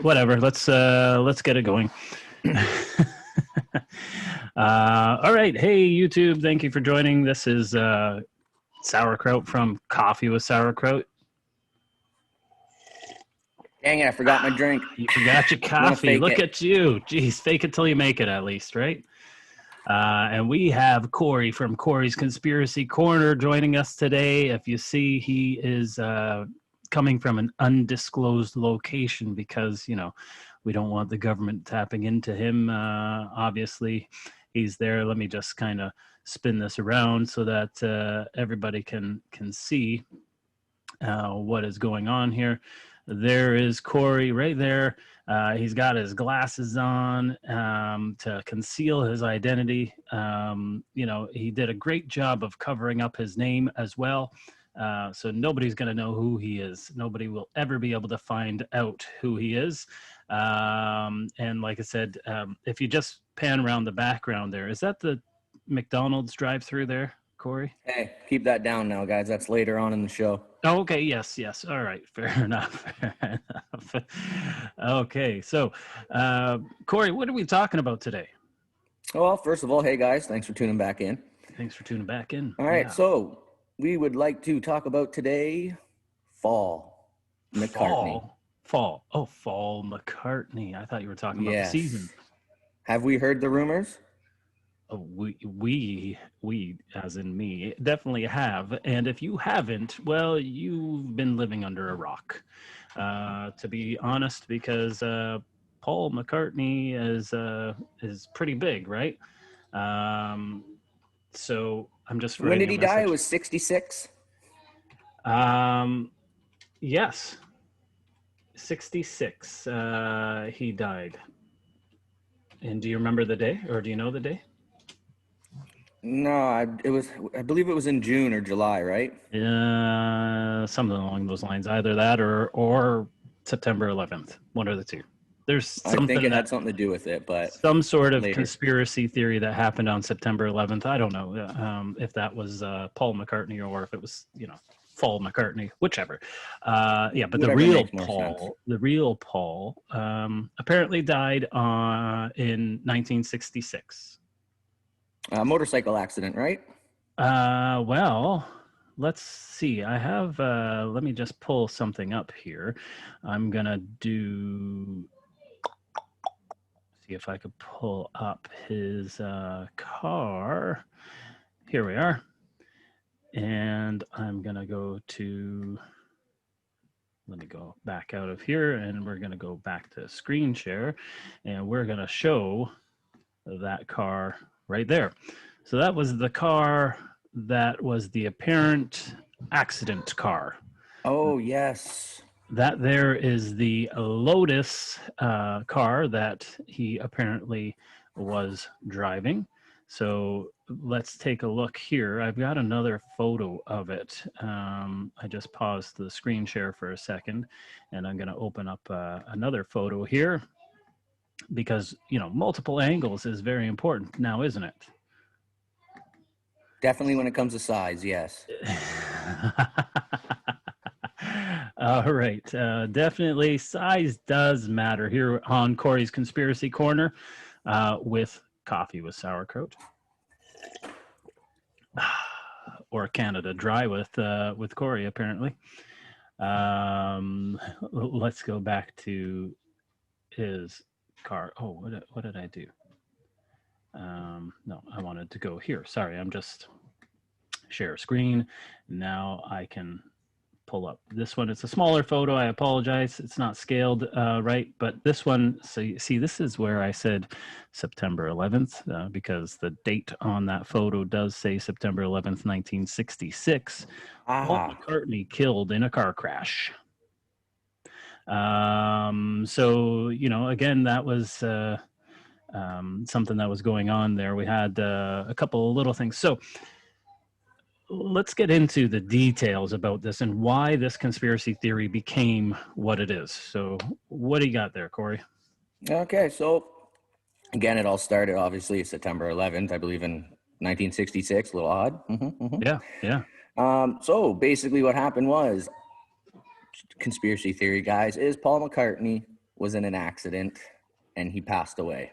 whatever. Let's get it going. All right. Hey, YouTube. Thank you for joining. This is Sauerkraut from Coffee with Sauerkraut. Dang it, I forgot my drink. You forgot your coffee. Look at you. Jeez, fake it till you make it, at least, right? And we have Corey from Corey's Conspiracy Corner joining us today. If you see, he is coming from an undisclosed location because, you know, we don't want the government tapping into him. Obviously, he's there. Let me just kind of spin this around so that everybody can see what is going on here. There is Corey right there. He's got his glasses on to conceal his identity. You know, he did a great job of covering up his name as well. So nobody's going to know who he is. Nobody will ever be able to find out who he is. And like I said, if you just pan around the background there, is that the McDonald's drive-through there, Corey? Hey, keep that down now, guys. That's later on in the show. Oh, okay. Yes. All right. Fair enough. Okay. So, Corey, what are we talking about today? Well, first of all, hey, guys. Thanks for tuning back in. Thanks for tuning back in. All right. Yeah. So we would like to talk about today fall McCartney. Fall. Oh, fall McCartney. I thought you were talking about the season. Have we heard the rumors? Oh, we, as in me, definitely have. And if you haven't, well, you've been living under a rock, to be honest, because Paul McCartney is pretty big, right? So I'm just when did he die? It was 66. Yes, 66. He died. And do you remember the day, or do you know the day? No, I believe it was in June or July, right? Something along those lines. Either that or September 11th. One or the two. There's something. I think it had something to do with it, but some sort of conspiracy theory that happened on September 11th. I don't know if that was Paul McCartney or if it was, you know, Fall McCartney, whichever. Yeah, but the real Paul apparently died in 1966. Motorcycle accident, right? Well, let's see. I have, let me just pull something up here. I'm going to see if I could pull up his car. Here we are. And I'm going to let me go back out of here and we're going to go back to screen share and we're going to show that car right there. So that was the car that was the apparent accident car. Oh, yes. That there is the Lotus car that he apparently was driving. So let's take a look here. I've got another photo of it. I just paused the screen share for a second, and I'm going to open up another photo here. Because, you know, multiple angles is very important now, isn't it? Definitely when it comes to size, yes. All right. Definitely size does matter here on Corey's Conspiracy Corner with Coffee with Sauerkraut. Or Canada Dry with Corey, apparently. Let's go back to his car. Oh, what did I do? No, I wanted to go here. Sorry, I'm just share screen. Now I can pull up this one. It's a smaller photo. I apologize. It's not scaled right, but this one, so you see, this is where I said September 11th because the date on that photo does say September 11th, 1966. Paul McCartney killed in a car crash. So, you know, again, that was something that was going on there. We had a couple of little things. So let's get into the details about this and why this conspiracy theory became what it is. So what do you got there, Corey? Okay, so again, it all started obviously September 11th, I believe in 1966, a little odd. Yeah. So basically what happened was, conspiracy theory, guys, is Paul McCartney was in an accident and he passed away.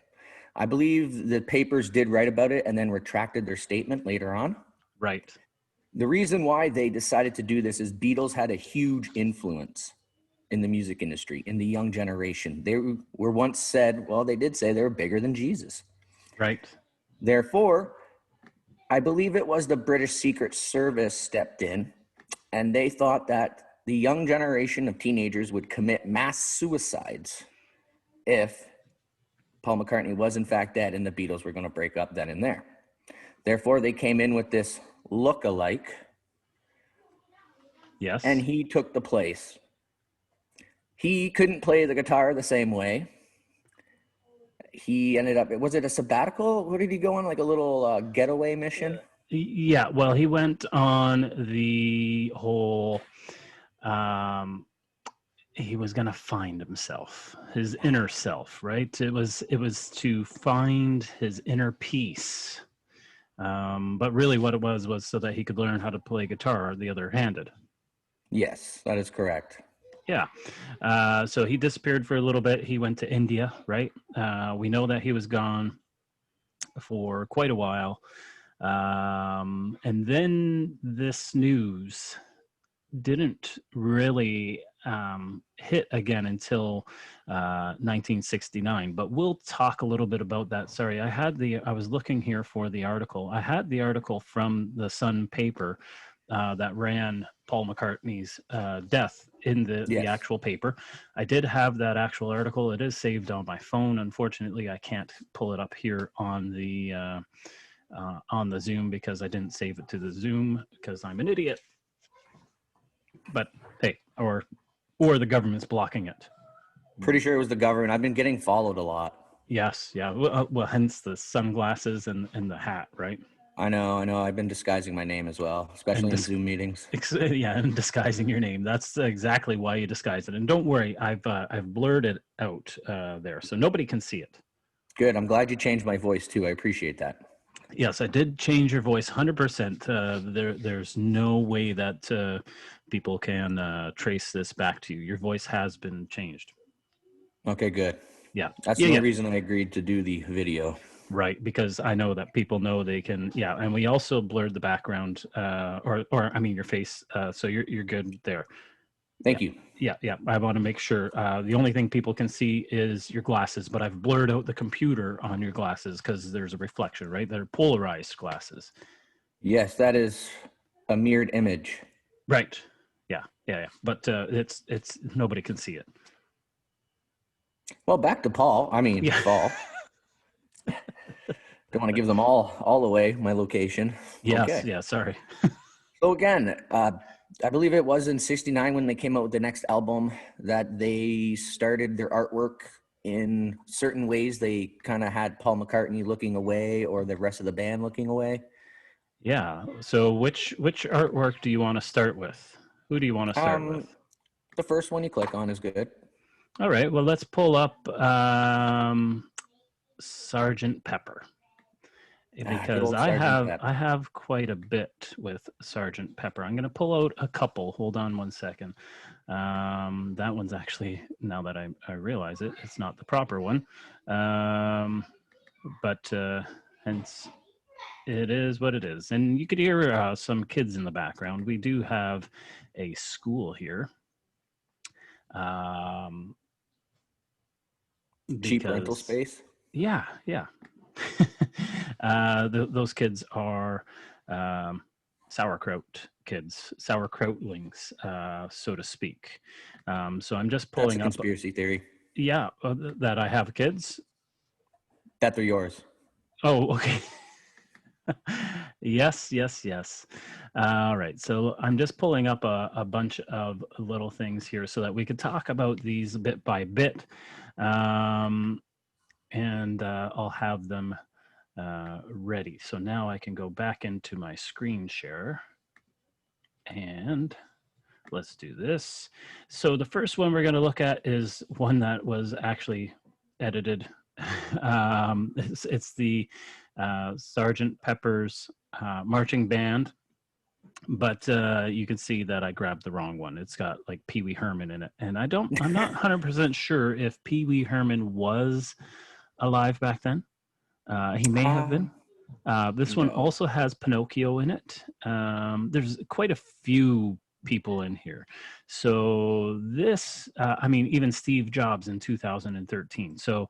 I believe the papers did write about it and then retracted their statement later on. Right. The reason why they decided to do this is Beatles had a huge influence in the music industry, in the young generation. They were once said, well, they did say they were bigger than Jesus. Right. Therefore, I believe it was the British Secret Service stepped in, and they thought that the young generation of teenagers would commit mass suicides if Paul McCartney was in fact dead and the Beatles were going to break up then and there. Therefore, they came in with this look-alike, Yes. and he took the place. He couldn't play the guitar the same way. He ended up, was it a sabbatical? What did he go on, like a little getaway mission? Yeah, well, he went on the whole, he was going to find himself, his inner self, right? It was to find his inner peace. But really what it was so that he could learn how to play guitar the other handed. Yes, that is correct. Yeah. So he disappeared for a little bit. He went to India, right? We know that he was gone for quite a while. And then this news didn't really hit again until 1969, but we'll talk a little bit about that. Sorry, I was looking here for the article. I had the article from the Sun paper that ran Paul McCartney's death in the actual paper. I did have that actual article. It is saved on my phone. Unfortunately, I can't pull it up here on the Zoom because I didn't save it to the Zoom because I'm an idiot. But hey, or the government's blocking it. Pretty sure it was the government. I've been getting followed a lot. Yes, yeah. Well, hence the sunglasses and the hat, right? I know. I've been disguising my name as well, especially in Zoom meetings. Yeah, and disguising your name. That's exactly why you disguise it. And don't worry, I've blurred it out there, so nobody can see it. Good. I'm glad you changed my voice too. I appreciate that. Yes, I did change your voice 100%. There's no way that people can trace this back to you. Your voice has been changed. Okay, good. Yeah. That's the reason I agreed to do the video. Right, because I know that people know they can. Yeah, and we also blurred the background, or I mean your face. So you're good there. Thank you. Yeah. I want to make sure. The only thing people can see is your glasses, but I've blurred out the computer on your glasses because there's a reflection, right? They're polarized glasses. Yes, that is a mirrored image. Right. Yeah. But it's nobody can see it. Well, back to Paul. Paul. Don't want to give them all away, my location. Yes. Okay. Yeah. Sorry. So again, I believe it was in '69 when they came out with the next album that they started their artwork in certain ways. They kind of had Paul McCartney looking away or the rest of the band looking away. Yeah. So which artwork do you want to start with? Who do you want to start with? The first one you click on is good. All right. Well, let's pull up Sgt. Pepper. Because I have quite a bit with Sgt. Pepper. I'm going to pull out a couple. Hold on one second. That one's actually, now that I realize it, it's not the proper one. But hence, it is what it is. And you could hear some kids in the background. We do have a school here. Cheap rental space? Yeah. Those kids are sauerkraut kids, sauerkrautlings, so to speak. So I'm just pulling up. That's a conspiracy theory. Yeah, that I have kids. That they're yours. Oh, okay. Yes. All right. So I'm just pulling up a bunch of little things here so that we could talk about these bit by bit. And I'll have them ready. So now I can go back into my screen share and let's do this. So the first one we're going to look at is one that was actually edited. It's the Sgt. Pepper's marching band. But you can see that I grabbed the wrong one. It's got like Pee Wee Herman in it, and I'm not 100% sure if Pee Wee Herman was alive back then. He may have been. This one also has Pinocchio in it. There's quite a few people in here. So this, even Steve Jobs in 2013. So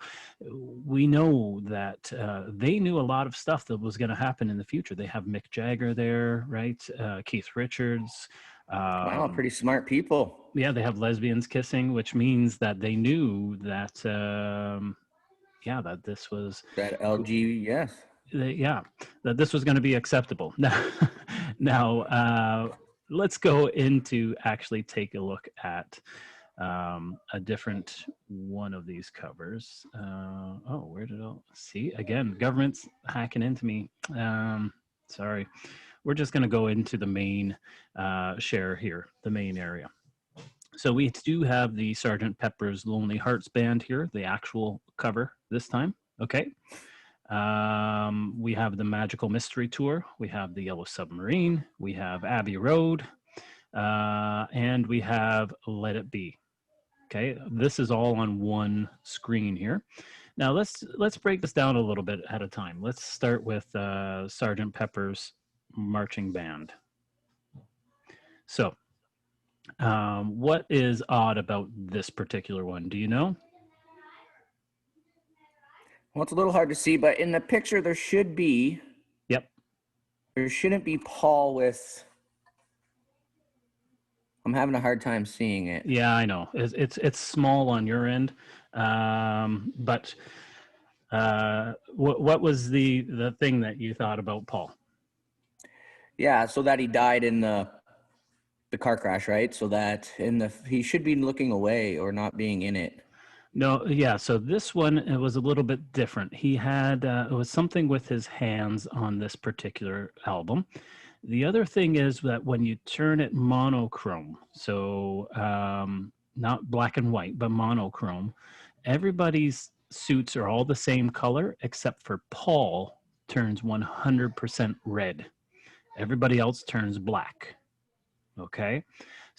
we know that they knew a lot of stuff that was going to happen in the future. They have Mick Jagger there, right? Keith Richards. Wow, pretty smart people. Yeah, they have lesbians kissing, which means that they knew that, that this was... That LG, yes. That this was going to be acceptable. Now, let's go into actually take a look at a different one of these covers. Where did I see? Again, government's hacking into me. Sorry. We're just going to go into the main share here, the main area. So we do have the Sgt. Pepper's Lonely Hearts Band here, the actual cover this time. Okay. We have the Magical Mystery Tour. We have the Yellow Submarine. We have Abbey Road. And we have Let It Be. Okay, this is all on one screen here. Now let's break this down a little bit at a time. Let's start with Sgt. Pepper's Marching Band. So, what is odd about this particular one? Do you know? Well, it's a little hard to see, but in the picture there should be. Yep. There shouldn't be Paul with. I'm having a hard time seeing it. Yeah, I know. It's small on your end, but what was the thing that you thought about Paul? Yeah, so that he died in the car crash, right? So that he should be looking away or not being in it. No, yeah. So this one, it was a little bit different. He had it was something with his hands on this particular album. The other thing is that when you turn it monochrome, so not black and white, but monochrome, everybody's suits are all the same color except for Paul turns 100% red. Everybody else turns black. Okay.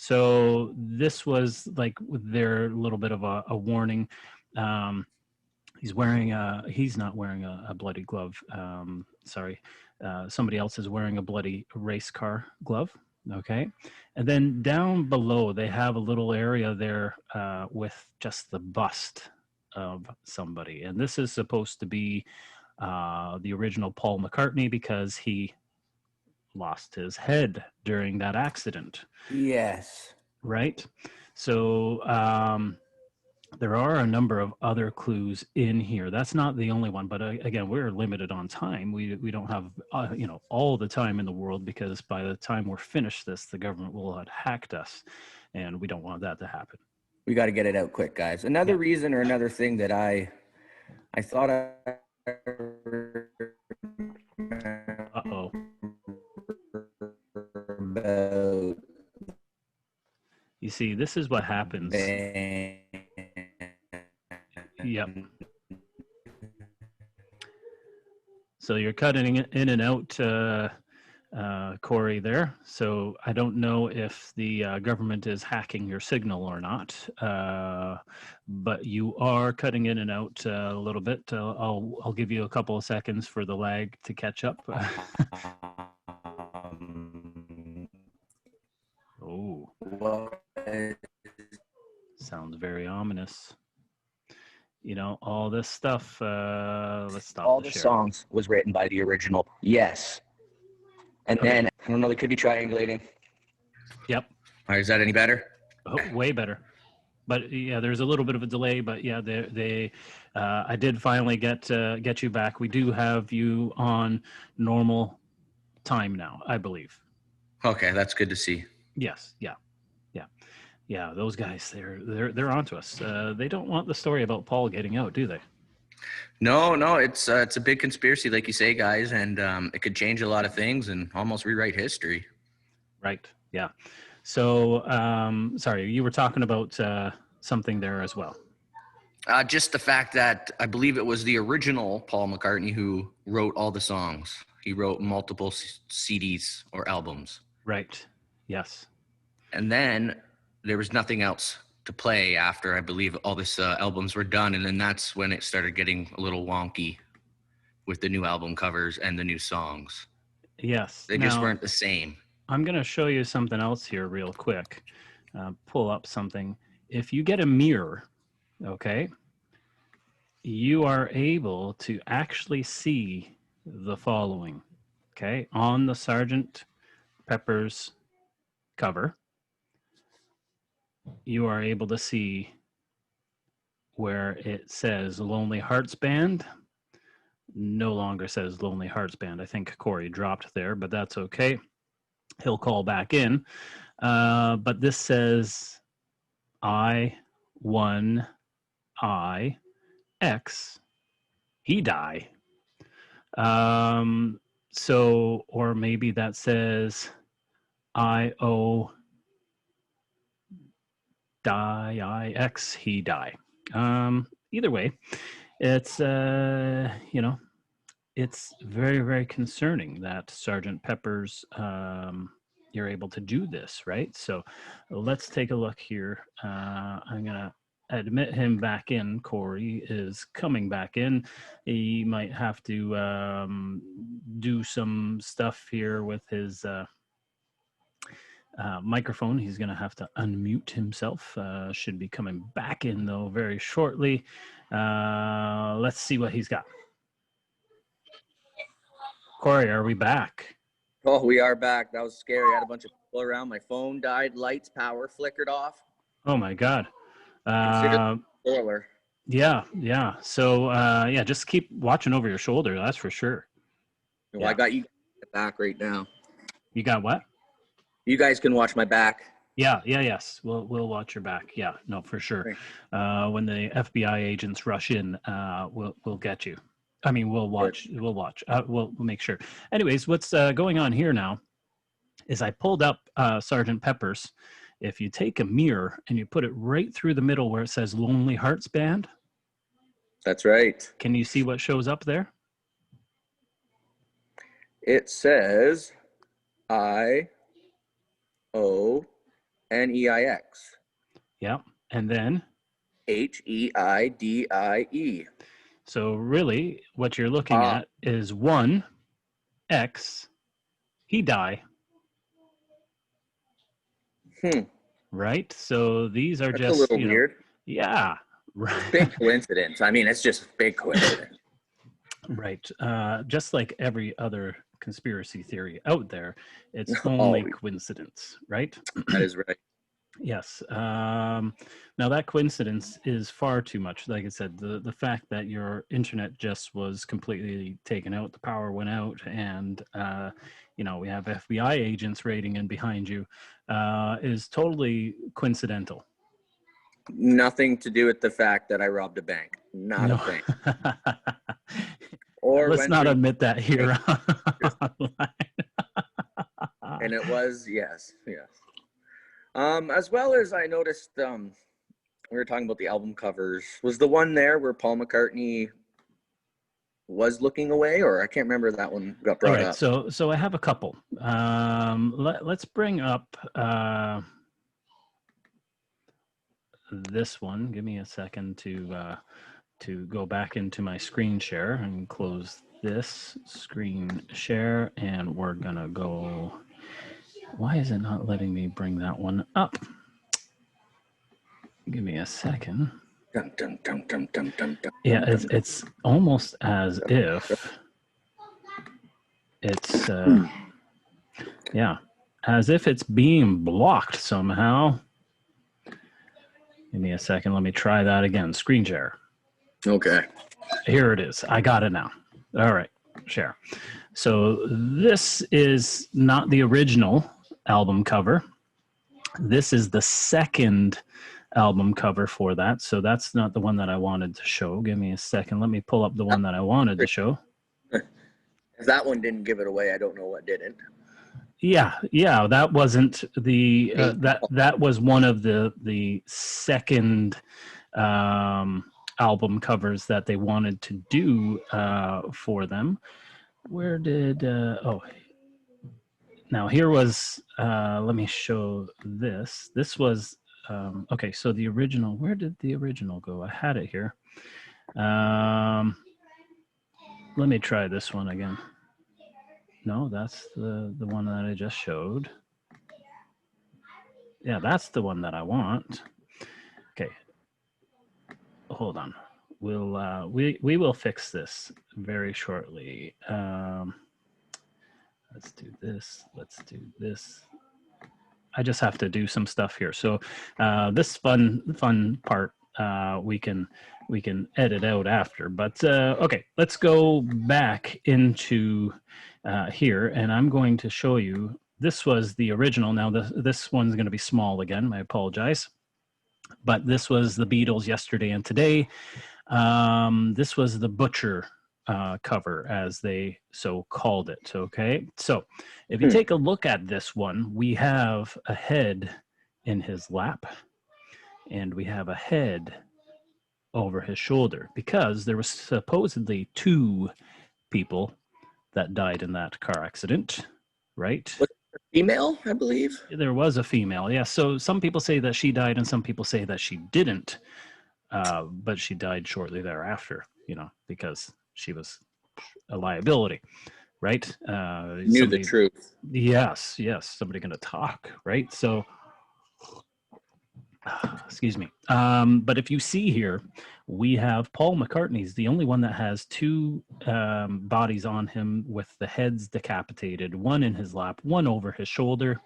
So this was like their little bit of a warning. He's not wearing a bloody glove. Somebody else is wearing a bloody race car glove. Okay. And then down below, they have a little area there with just the bust of somebody. And this is supposed to be the original Paul McCartney because he lost his head during that accident. Yes. Right? So there are a number of other clues in here. That's not the only one, but again, we're limited on time. We don't have all the time in the world because by the time we're finished this, the government will have hacked us, and we don't want that to happen. We got to get it out quick, guys. Another reason or another thing that I thought Uh-oh. About. You see, this is what happens. Yep. So you're cutting in and out, Corey, there. So I don't know if the government is hacking your signal or not, but you are cutting in and out a little bit. I'll give you a couple of seconds for the lag to catch up. Oh. Sounds very ominous. All this stuff, let's stop all the the songs was written by the original. Yes. And then, I don't know, they could be triangulating. Yep. All right, is that any better? Oh, way better. But yeah, there's a little bit of a delay, but yeah, I did finally get you back. We do have you on normal time now, I believe. Okay, that's good to see. Yes. Yeah, those guys, they're onto us. They don't want the story about Paul getting out, do they? No, it's a big conspiracy, like you say, guys, and it could change a lot of things and almost rewrite history. Right. Yeah. So, sorry, you were talking about something there as well. Just the fact that I believe it was the original Paul McCartney who wrote all the songs. He wrote multiple CDs or albums. Right. Yes. And then there was nothing else to play after, I believe, all this albums were done. And then that's when it started getting a little wonky with the new album covers and the new songs. Yes. They just weren't the same. I'm going to show you something else here real quick. Pull up something. If you get a mirror, okay, you are able to actually see the following, okay, on the Sgt. Pepper's cover. You are able to see where it says Lonely Hearts Band. No longer says Lonely Hearts Band. I think Corey dropped there, but that's okay. He'll call back in. But this says I-1-I-X, he die. So, or maybe that says I-O die, I-X, he die. Either way, it's, it's very, very concerning that Sgt. Pepper's, you're able to do this, right? So let's take a look here. I'm going to admit him back in. Corey is coming back in. He might have to do some stuff here with his microphone. He's going to have to unmute himself. Should be coming back in, though, very shortly. Let's see what he's got. Corey, are we back? Oh, we are back. That was scary. I had a bunch of people around. My phone died. Lights, power flickered off. Oh, my God. Spoiler. Yeah. So, just keep watching over your shoulder. That's for sure. Well, yeah. I got you back right now. You got what? You guys can watch my back. Yes. We'll watch your back. Yeah, no, for sure. When the FBI agents rush in, we'll get you. I mean, we'll watch. We'll make sure. Anyways, what's going on here now is I pulled up Sgt. Pepper's. If you take a mirror and you put it right through the middle where it says Lonely Hearts Band. That's right. Can you see what shows up there? It says I-O-N-E-I-X. Yeah. And then? H-E-I-D-I-E. So really, what you're looking at is 1X, he die. Right? So these are That's just, a little weird. Yeah. Right. Big coincidence. I mean, it's just big coincidence. Right. Just like every other conspiracy theory out there, it's only coincidence, right? That is right. Yes. Now that coincidence is far too much. Like I said, the fact that your internet just was completely taken out, the power went out, and we have FBI agents raiding in behind you, is totally coincidental. Nothing to do with the fact that I robbed a bank. Not a thing. Or let's not admit that here. And it was yes. As well as I noticed, we were talking about the album covers. Was the one there where Paul McCartney was looking away, or I can't remember that one got brought up. So I have a couple. Let's bring up this one. Give me a second to go back into my screen share and close this screen share, and we're gonna go. Why is it not letting me bring that one up? Give me a second. Dun, dun, dun, dun, dun, dun, dun, yeah, it's almost as if it's as if it's being blocked somehow. Give me a second. Let me try that again. Screen share. Okay. Here it is. I got it now. All right. Share. So this is not the original album cover. This is the second album cover for that. So that's not the one that I wanted to show. Give me a second. Let me pull up the one that I wanted to show. If that one didn't give it away, I don't know what didn't. Yeah, that wasn't the that was one of the second album covers that they wanted to do for them. Where did Now here was, let me show this. This was, okay, so the original, where did the original go? I had it here. Let me try this one again. No, that's the one that I just showed. Yeah, that's the one that I want. Okay. Hold on. We'll we will fix this very shortly. Let's do this. Let's do this. I just have to do some stuff here. So this fun part we can edit out after. But okay, let's go back into here, and I'm going to show you. This was the original. Now this one's going to be small again. I apologize. But this was the Beatles yesterday and today. This was the Butcher cover, as they so called it. Okay, so if you take a look at this one, we have a head in his lap, and we have a head over his shoulder, because there was supposedly 2 people that died in that car accident, right? Was it a female, I believe? There was a female, yeah. So some people say that she died, and some people say that she didn't, but she died shortly thereafter, because she was a liability, right? Knew the truth. Yes, somebody going to talk, right? So, excuse me. But if you see here, we have Paul McCartney's the only one that has 2 bodies on him with the heads decapitated, one in his lap, one over his shoulder.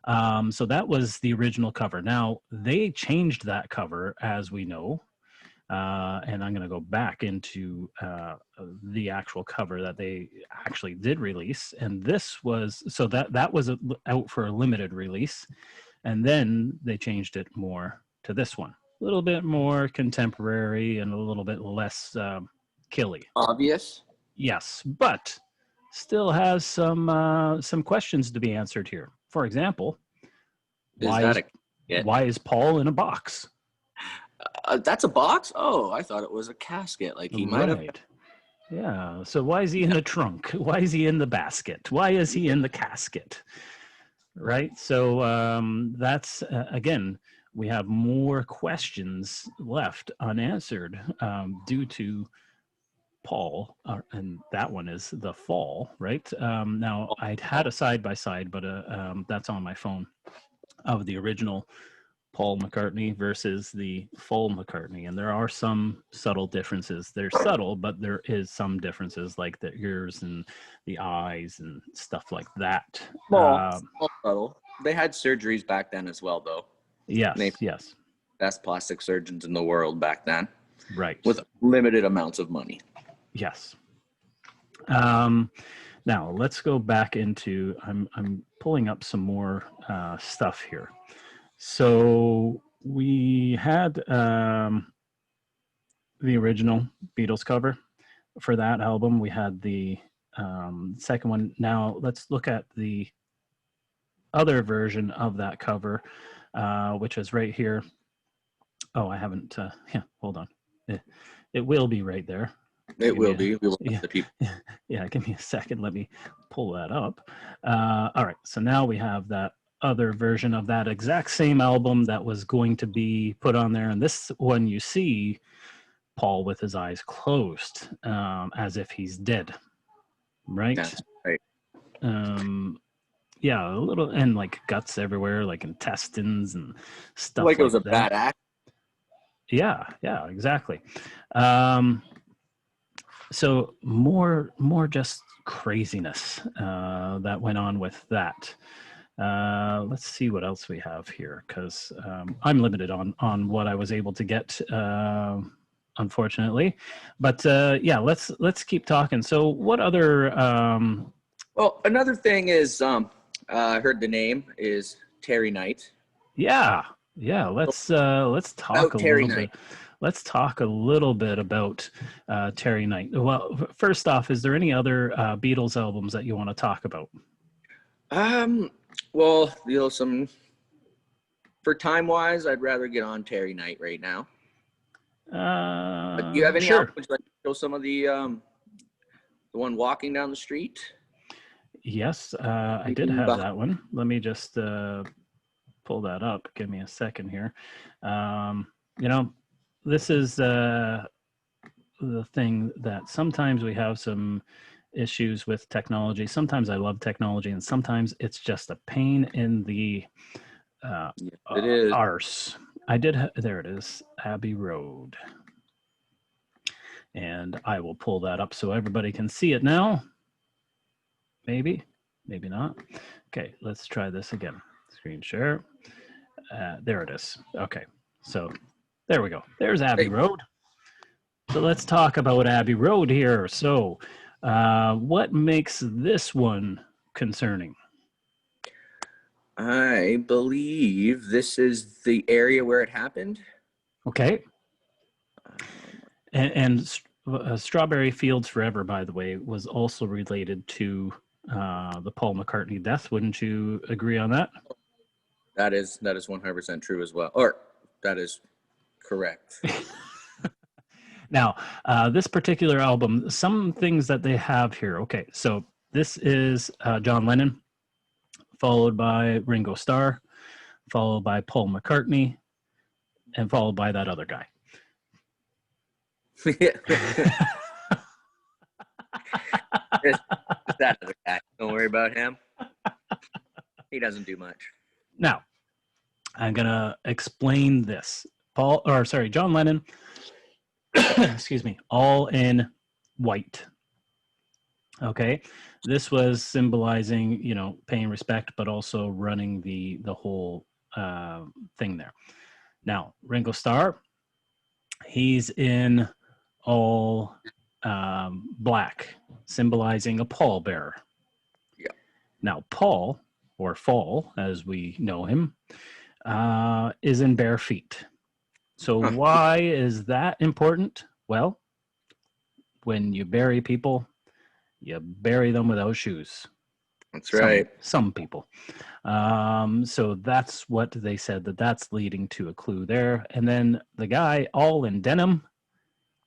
So that was the original cover. Now, they changed that cover, as we know. And I'm going to go back into the actual cover that they actually did release. And this was, so that was out for a limited release. And then they changed it more to this one. A little bit more contemporary and a little bit less killy. Obvious. Yes, but still has some questions to be answered here. For example, why is Paul in a box? That's a box? Oh, I thought it was a casket. Like he might have. Yeah. So why is he in a trunk? Why is he in the basket? Why is he in the casket? Right. So that's again, we have more questions left unanswered due to Paul, and that one is the fall. Right. Now I had a side by side, but that's on my phone, of the original Paul McCartney versus the full McCartney, and there are some subtle differences. They're subtle, but there is some differences, like the ears and the eyes and stuff like that. Small subtle. They had surgeries back then as well, though. Yes. Best plastic surgeons in the world back then. Right. With limited amounts of money. Yes. Now let's go back into. I'm pulling up some more stuff here. So we had the original Beatles cover for that album. We had the second one. Now let's look at the other version of that cover, which is right here. Oh, I haven't. Hold on. It will be right there. It will be. We will have the people. Yeah, give me a second. Let me pull that up. All right. So now we have that other version of that exact same album that was going to be put on there. And this one, you see Paul with his eyes closed, as if he's dead. Right? That's right. Yeah, a little, and like guts everywhere, like intestines and stuff like it was like a bad act. Yeah, exactly. So more just craziness that went on with that. Let's see what else we have here, because I'm limited on what I was able to get, unfortunately. But yeah, let's keep talking. So what other? Well, another thing is, I heard the name is Terry Knight. Yeah. Let's talk a little bit. Let's talk a little bit about Terry Knight. Well, first off, is there any other Beatles albums that you want to talk about? Well, some for time-wise, I'd rather get on Terry Knight right now. Do you have any sure. albums? Would you like to show some of the one walking down the street? Yes, I did have that one. Let me just pull that up. Give me a second here. This is the thing that sometimes we have some issues with technology. Sometimes I love technology, and sometimes it's just a pain in the it is. arse. There it is, Abbey Road. And I will pull that up so everybody can see it now. Maybe not. Okay, let's try this again. Screen share. There it is. Okay, so there we go. There's Abbey Road. So let's talk about Abbey Road here. So what makes this one concerning? I believe this is the area where it happened. Okay. And Strawberry Fields Forever, by the way, was also related to the Paul McCartney death. Wouldn't you agree on that? That is 100% true as well. Or that is correct. Now, this particular album, some things that they have here. Okay, so this is John Lennon, followed by Ringo Starr, followed by Paul McCartney, and followed by that other guy. It's that other guy. Don't worry about him. He doesn't do much. Now, I'm going to explain this. John Lennon, excuse me, all in white. Okay, this was symbolizing, paying respect, but also running the whole thing there. Now, Ringo Starr, he's in all black, symbolizing a pallbearer. Yeah. Now, Paul, or Fall, as we know him, is in bare feet. So why is that important? Well, when you bury people, you bury them without shoes. That's right. Some people. So that's what they said, that's leading to a clue there. And then the guy all in denim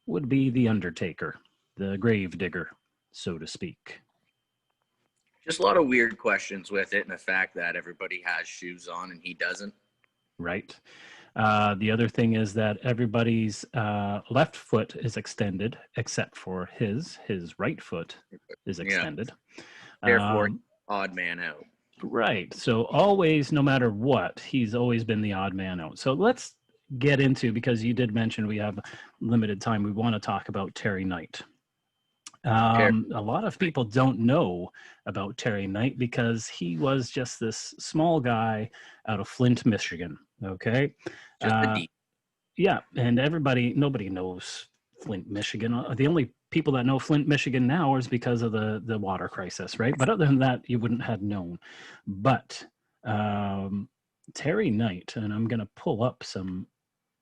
would be the Undertaker, the grave digger, so to speak. Just a lot of weird questions with it, and the fact that everybody has shoes on and he doesn't. Right. The other thing is that everybody's left foot is extended, except for his right foot is extended. Yeah. Therefore, odd man out. Right. So always, no matter what, he's always been the odd man out. So let's get into, because you did mention we have limited time, we want to talk about Terry Knight. A lot of people don't know about Terry Knight because he was just this small guy out of Flint, Michigan. Okay. Yeah. And nobody knows Flint, Michigan. The only people that know Flint, Michigan now is because of the water crisis, right? But other than that, you wouldn't have known. But Terry Knight, and I'm going to pull up some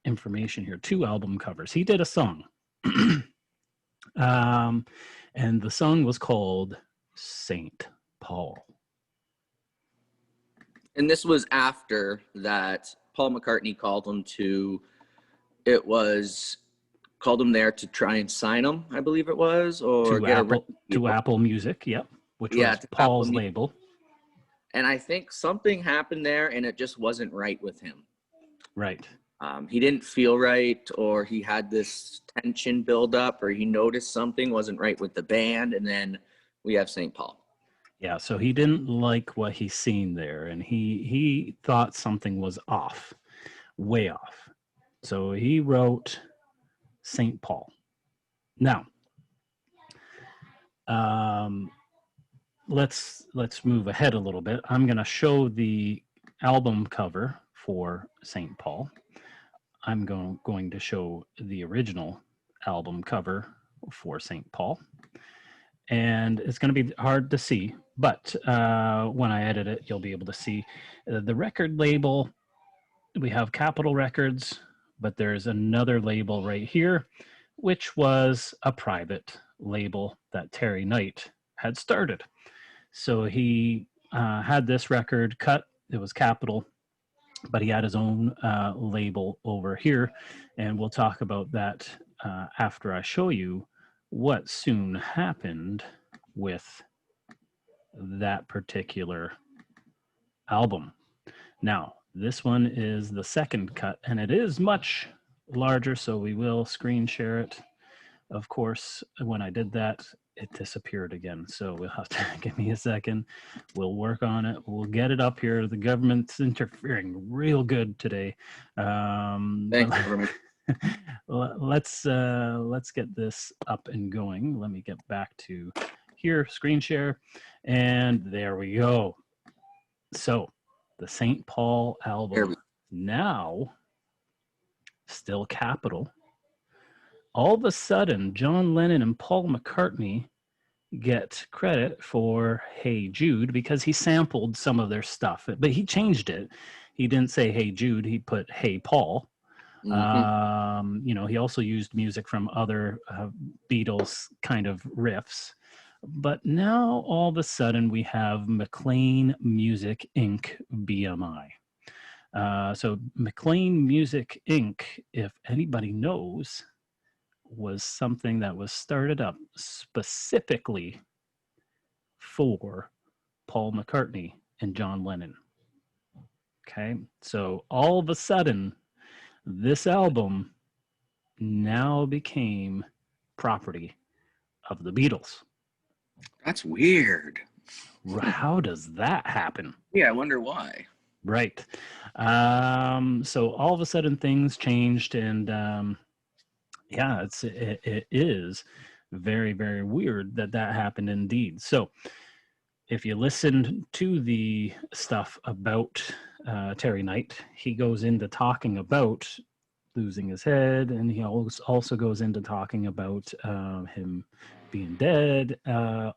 information here, 2 album covers. He did a song. And the song was called Saint Paul. And this was after that Paul McCartney called him there to try and sign him, I believe it was, or to Apple Music, yep, which was Paul's label. And I think something happened there, and it just wasn't right with him. Right. He didn't feel right, or he had this tension build up, or he noticed something wasn't right with the band, and then we have St. Paul. Yeah, so he didn't like what he seen there, and he thought something was off, way off. So he wrote St. Paul. Now, let's move ahead a little bit. I'm going to show the album cover for St. Paul. I'm going to show the original album cover for St. Paul. And it's going to be hard to see, but when I edit it, you'll be able to see the record label. We have Capitol Records, but there's another label right here, which was a private label that Terry Knight had started. So he had this record cut. It was Capitol, but he had his own label over here, and we'll talk about that after I show you what soon happened with that particular album. Now, this one is the second cut, and it is much larger, so we will screen share it. Of course, when I did that, it disappeared again. So we'll have to give me a second. We'll work on it. We'll get it up here. The government's interfering real good today. Thanks, government. Let's get this up and going. Let me get back to here, screen share, and there we go. So the St. Paul album, now still capital. All of a sudden, John Lennon and Paul McCartney get credit for Hey Jude because he sampled some of their stuff, but he changed it. He didn't say Hey Jude, he put Hey Paul. He also used music from other Beatles kind of riffs. But now all of a sudden we have McLean Music Inc. BMI. So McLean Music Inc., if anybody knows, was something that was started up specifically for Paul McCartney and John Lennon. Okay, so all of a sudden, this album now became property of the Beatles. That's weird. How does that happen? Yeah, I wonder why. Right. So all of a sudden things changed, and it is very, very weird that happened indeed. So if you listen to the stuff about Terry Knight, he goes into talking about losing his head, and he also goes into talking about him being dead,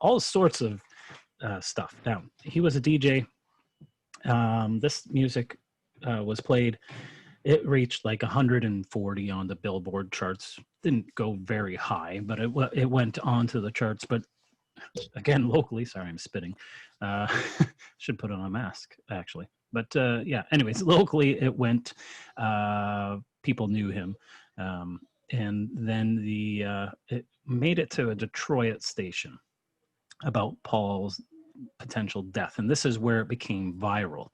all sorts of stuff. Now, he was a DJ. This music was played. It reached like 140 on the Billboard charts. Didn't go very high, but it went onto the charts. But again, locally, sorry, I'm spitting. Should put on a mask, actually. But anyways, locally, it went. People knew him. And then it made it to a Detroit station about Paul's potential death. And this is where it became viral,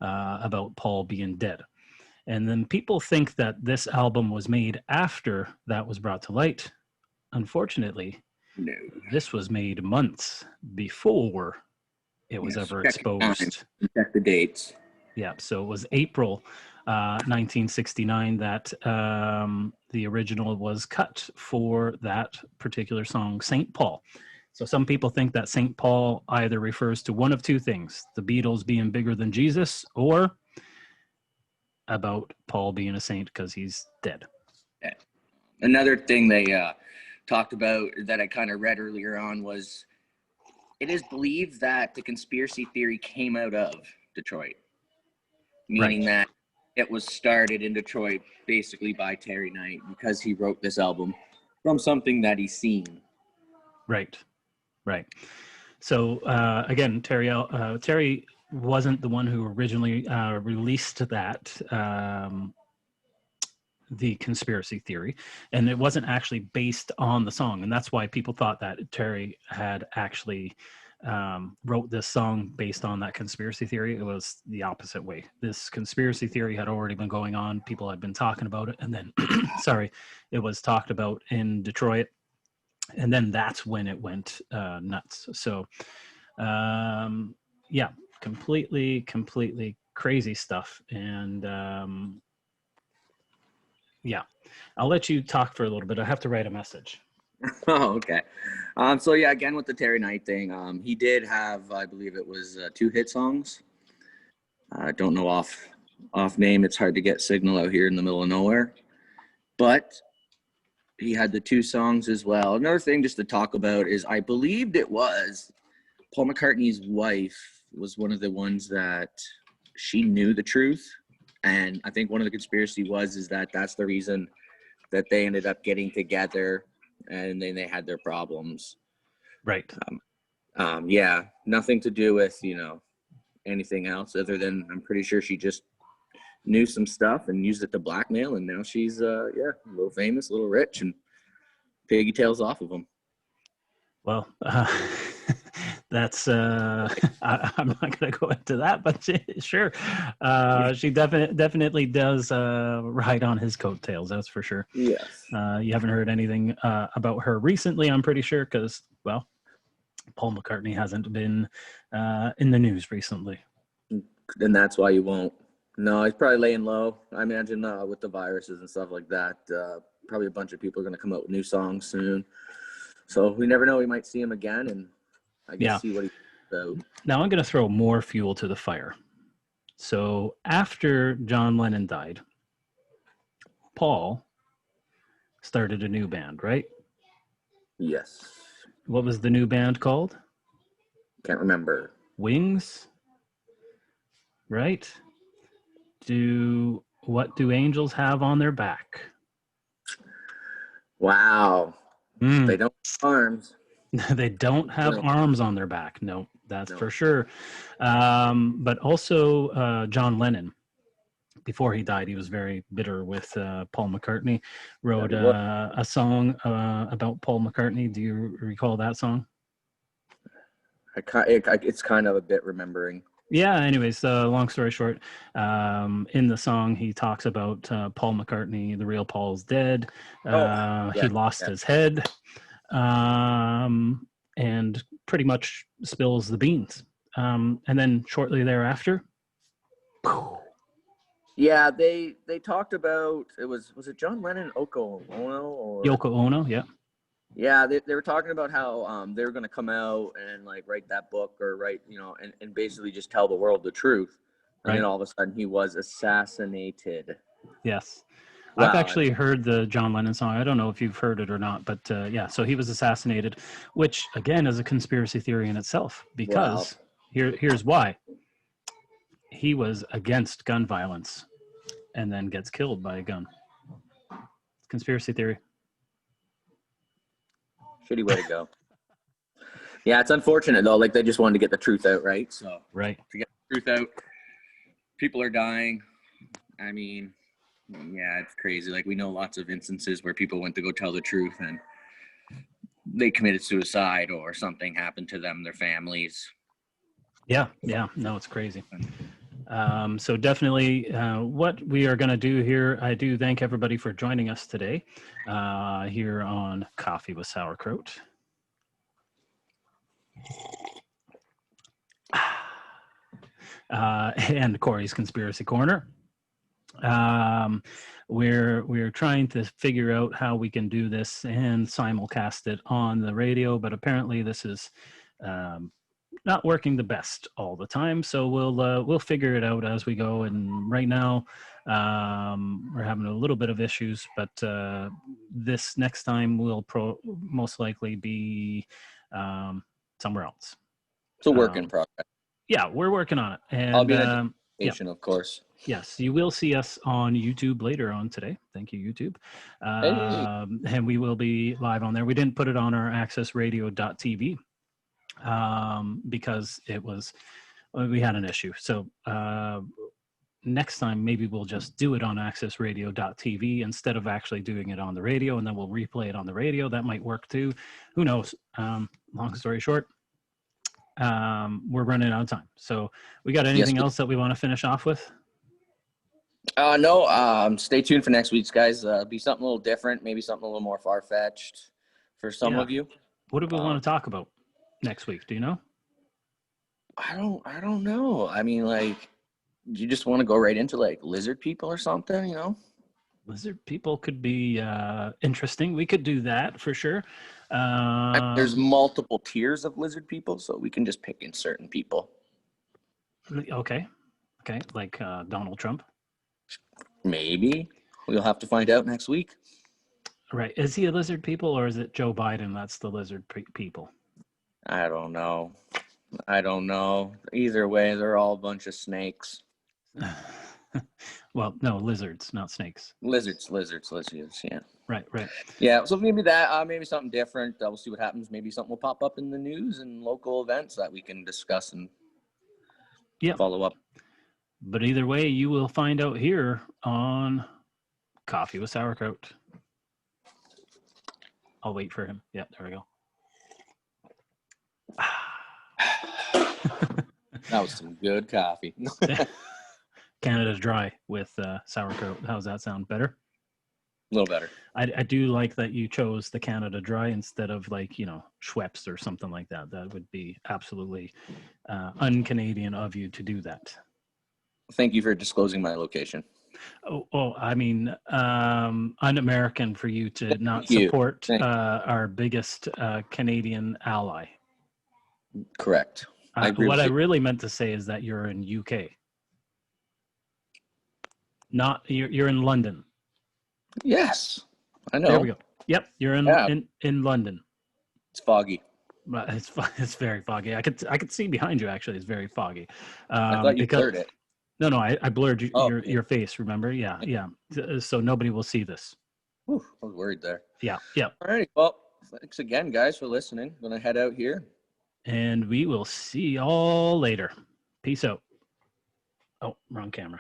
about Paul being dead. And then people think that this album was made after that was brought to light. Unfortunately, no. This was made months before it was ever exposed. Check the dates. Yeah, so it was April 1969 that the original was cut for that particular song, St. Paul. So some people think that St. Paul either refers to one of two things, the Beatles being bigger than Jesus, or about Paul being a saint because he's dead. Yeah. Another thing they talked about that I kind of read earlier on was it is believed that the conspiracy theory came out of Detroit, meaning that it was started in Detroit basically by Terry Knight because he wrote this album from something that he's seen. Right. So again, Terry wasn't the one who originally released that, the conspiracy theory, and it wasn't actually based on the song, and that's why people thought that Terry had actually wrote this song based on that conspiracy theory. It was the opposite way. This conspiracy theory had already been going on. People had been talking about it, and then it was talked about in Detroit, and then that's when it went nuts. So completely crazy stuff. And I'll let you talk for a little bit. I have to write a message. Oh, okay. Again, with the Terry Knight thing, he did have, I believe it was 2 hit songs. I don't know off name. It's hard to get signal out here in the middle of nowhere. But he had the 2 songs as well. Another thing just to talk about is I believed it was Paul McCartney's wife was one of the ones that she knew the truth. And I think one of the conspiracy is that that's the reason that they ended up getting together, and then they had their problems. Right. Nothing to do with, anything else other than I'm pretty sure she just knew some stuff and used it to blackmail, and now she's a little famous, a little rich, and piggy tails off of them. Well, That's I'm not going to go into that, but sure. She definitely does ride on his coattails. That's for sure. Yes. You haven't heard anything about her recently, I'm pretty sure, because, well, Paul McCartney hasn't been in the news recently. And that's why you won't. No, he's probably laying low. I imagine with the viruses and stuff like that, probably a bunch of people are going to come out with new songs soon. So we never know. We might see him again, and I guess see what he's about. Now I'm going to throw more fuel to the fire. So after John Lennon died, Paul started a new band, right? Yes. What was the new band called? Can't remember. Wings, right? What do angels have on their back? Wow. They don't have arms. They don't have arms on their back. No, that's for sure. But also John Lennon, before he died, he was very bitter with Paul McCartney, wrote a song about Paul McCartney. Do you recall that song? It's kind of a bit remembering. Yeah, anyways, long story short, in the song, he talks about Paul McCartney, the real Paul's dead. He lost his head, and pretty much spills the beans. And then shortly thereafter, yeah, they talked about, was it John Lennon, Yoko Ono? Or Yoko Ono, yeah. Yeah, they were talking about how they were going to come out and like write that book or write, and basically just tell the world the truth. And then all of a sudden he was assassinated. Yes. Wow. I've actually heard the John Lennon song. I don't know if you've heard it or not, but yeah, so he was assassinated, which again is a conspiracy theory in itself, because here's why. He was against gun violence and then gets killed by a gun. It's conspiracy theory. Shitty way to go. Yeah, it's unfortunate though. Like they just wanted to get the truth out, right? So to get the truth out, people are dying. I mean, yeah, it's crazy. Like we know lots of instances where people went to go tell the truth and they committed suicide or something happened to them, their families. Yeah. No, it's crazy. So definitely what we are going to do here, I do thank everybody for joining us today here on Coffee with Sauerkraut. And Corey's Conspiracy Corner. We're trying to figure out how we can do this and simulcast it on the radio, but apparently this is not working the best all the time, so we'll figure it out as we go. And right now we're having a little bit of issues, but this next time will most likely be somewhere else. It's a work in progress. Yeah, we're working on it, and I'll be in education, of course. Yes, you will see us on YouTube later on today. Thank you, YouTube. And we will be live on there. We didn't put it on our Axisradio.ca because we had an issue. So next time, maybe we'll just do it on Axisradio.tv instead of actually doing it on the radio, and then we'll replay it on the radio. That might work too. Who knows? Long story short, we're running out of time. So we got anything else that we want to finish off with? No. Stay tuned for next week's, guys. Be something a little different, maybe something a little more far-fetched for some of you. What do we want to talk about next week? Do you know? I don't know. I mean, like, you just want to go right into like lizard people or something, Lizard people could be interesting. We could do that for sure. There's multiple tiers of lizard people, so we can just pick in certain people. Okay, like Donald Trump. Maybe. We'll have to find out next week. Right. Is he a lizard people, or is it Joe Biden that's the lizard people? I don't know. Either way, they're all a bunch of snakes. Well, no, lizards, not snakes. Lizards, yeah. Right. Yeah, so maybe that, maybe something different. We'll see what happens. Maybe something will pop up in the news and local events that we can discuss and follow up. But either way, you will find out here on Coffee with Sauerkraut. I'll wait for him. Yeah, there we go. That was some good coffee. Canada Dry with sauerkraut. How's that sound? Better? A little better. I do like that you chose the Canada Dry instead of like, Schweppes or something like that. That would be absolutely un-Canadian of you to do that. Thank you for disclosing my location. I mean, un-American for you to not support our biggest Canadian ally. Correct. What I really meant to say is that you're in UK. You're in London. Yes, I know. There we go. Yep, you're in London. It's foggy. It's very foggy. I could see behind you. Actually, it's very foggy. I thought you blurred it. No, I blurred your face. Remember? Yeah. So nobody will see this. Whew, I was worried there. Yeah. All right. Well, thanks again, guys, for listening. I'm gonna head out here, and we will see y'all later. Peace out. Oh, wrong camera.